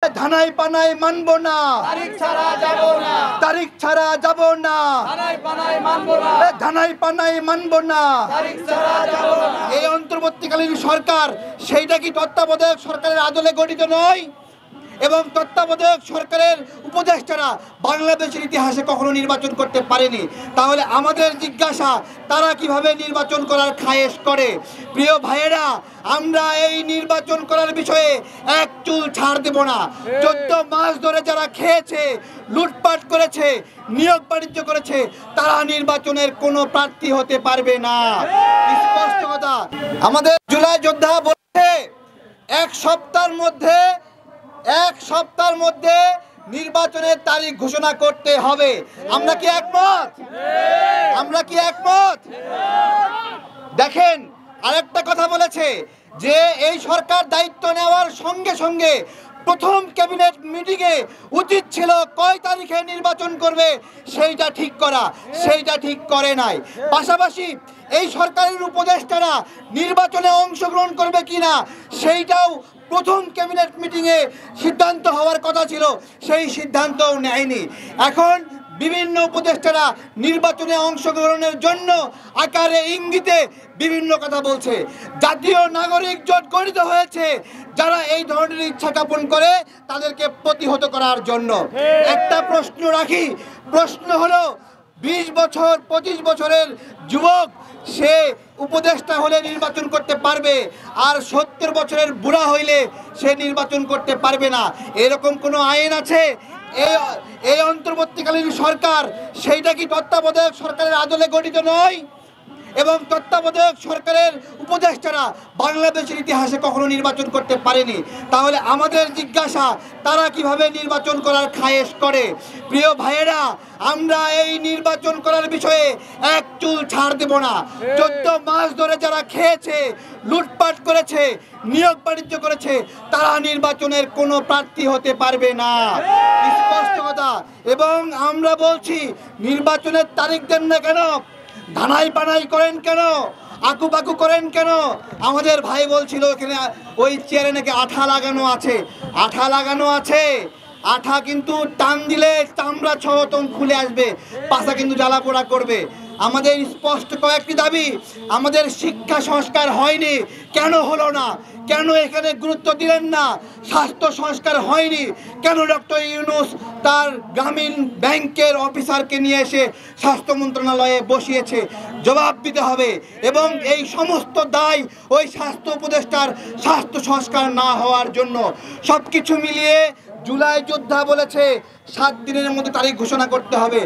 ধানাই পানাই মানবো না, তারিখ ছাড়া যাবো না, তারিখ ছাড়া যাবো না, ধানাই পানাই মানবো না, ধানাই পানাই মানবো না, তারিখ ছাড়া যাবো না। এই অন্তর্বর্তীকালীন সরকার সেইটা কি তত্ত্বাবধায়ক সরকারের আদলে গঠিত নয়? এবং তত্ত্বাবধায়ক সরকারের উপদেষ্টারা বাংলাদেশের ইতিহাসে কখনো নির্বাচন করতে পারেনি। তাহলে আমাদের জিজ্ঞাসা, তারা কিভাবে নির্বাচন করার খায়েশ করে? প্রিয় ভাইয়েরা, আমরা এই নির্বাচন করার বিষয়ে এক চুল ছাড় দেব না। 14 মাস ধরে যারা খেয়েছে, লুটপাট করেছে, নিয়োগ বাণিজ্য করেছে, তারা নির্বাচনের কোনো প্রার্থী হতে পারবে না। স্পষ্ট কথা। আমাদের জুলাই যোদ্ধা বলছে এক সপ্তাহের মধ্যে নির্বাচনের তারিখ ঘোষণা করতে হবে। আমরা কি একমত? দেখেন, আরেকটা কথা বলেছে যে এই সরকার দায়িত্ব নেওয়ার সঙ্গে সঙ্গে প্রথম ক্যাবিনেট মিটিংয়ে উচিত ছিল কয় তারিখে নির্বাচন করবে সেইটা ঠিক করা, সেইটা ঠিক করে নাই। পাশাপাশি এই সরকারের উপদেষ্টারা নির্বাচনে অংশগ্রহণ করবে কিনা সেইটাও প্রথম ক্যাবিনেট মিটিংয়ে সিদ্ধান্ত হওয়ার কথা ছিল, সেই সিদ্ধান্তও নেয়নি। এখন বিভিন্ন উপদেষ্টারা নির্বাচনে অংশগ্রহণের জন্য আকারে ইঙ্গিতে বিভিন্ন কথা বলছে। জাতীয় নাগরিক জোট গঠিত হয়েছে যারা এই ধরনের ইচ্ছা জ্ঞাপন করে তাদেরকে প্রতিহত করার জন্য। একটা প্রশ্ন রাখি, প্রশ্ন হলো 20 বছর 25 বছরের যুবক সে উপদেষ্টা হলে নির্বাচন করতে পারবে, আর 70 বছরের বুড়া হইলে সে নির্বাচন করতে পারবে না, এরকম কোনো আইন আছে? এই অন্তর্বর্তীকালীন সরকার সেইটা কি তত্ত্বাবধায়ক সরকারের আদলে গঠিত নয়? এবং তত্ত্বাবধায়ক সরকারের উপদেষ্টারা বাংলাদেশের ইতিহাসে কখনো নির্বাচন করতে পারেনি। তাহলে আমাদের জিজ্ঞাসা, তারা কিভাবে নির্বাচন করার খায়েশ করে? প্রিয় ভাইয়েরা, আমরা এই নির্বাচন করার বিষয়ে এক চুল ছাড় দেব না। 14 মাস ধরে যারা খেয়েছে, লুটপাট করেছে, নিয়োগ বাণিজ্য করেছে, তারা নির্বাচনের কোনো প্রার্থী হতে পারবে না। স্পষ্ট কথা। এবং আমরা বলছি, নির্বাচনের তারিখ দেন না কেন? ধানাই পানাই করেন কেন? আকুপাকু করেন কেন? আমাদের ভাই বলছিল এখানে ওই চেয়ারে নাকি আঠা লাগানো আছে। আঠা কিন্তু টান দিলে চামড়া ছতন খুলে আসবে, পাশা কিন্তু জ্বালা পোড়া করবে। আমাদের স্পষ্ট কয়েকটি দাবি। আমাদের শিক্ষা সংস্কার হয়নি, কেন হলো না? কেন এখানে গুরুত্ব দিলেন না? স্বাস্থ্য সংস্কার হয়নি, কেন ডক্টর ইউনূস তার গ্রামীণ ব্যাংকের অফিসারকে নিয়ে এসে স্বাস্থ্য মন্ত্রণালয়ে বসিয়েছে? জবাব দিতে হবে। এবং এই সমস্ত দায় ওই স্বাস্থ্য উপদেষ্টার স্বাস্থ্য সংস্কার না হওয়ার জন্য। সব কিছু মিলিয়ে জুলাই যোদ্ধা বলেছে 7 দিনের মধ্যে তারিখ ঘোষণা করতে হবে।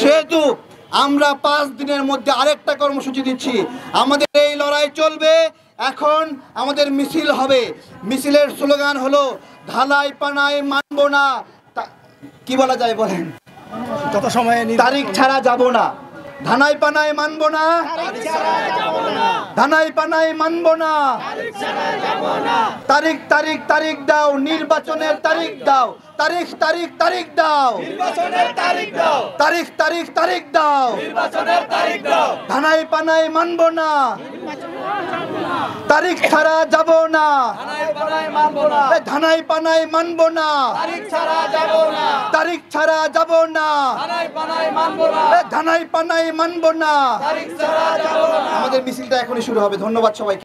সেহেতু আমরা 5 দিনের মধ্যে আরেকটা কর্মসূচি দিচ্ছি। আমাদের এই লড়াই চলবে। এখন আমাদের মিছিল হবে। মিছিলের স্লোগান হলো ধানাই পানাই মানবো না। কি বলা যায় বলেন? যত সময় তারিখ ছাড়া যাব না। ধানাই পানাই মানবো না, ধানাই পানাই মানবো না। তারিখ দাও, নির্বাচনের তারিখ দাও। তারিখ দাও, তারিখ দাও। ধানাই পানাই মানবো না, তারিখ ছাড়া যাব না, ধানাই পানাই মানবো না, তারিখ ছাড়া যাব না, ধানাই পানাই মানবো না। আমাদের মিছিলটা এখনই শুরু হবে। ধন্যবাদ সবাইকে।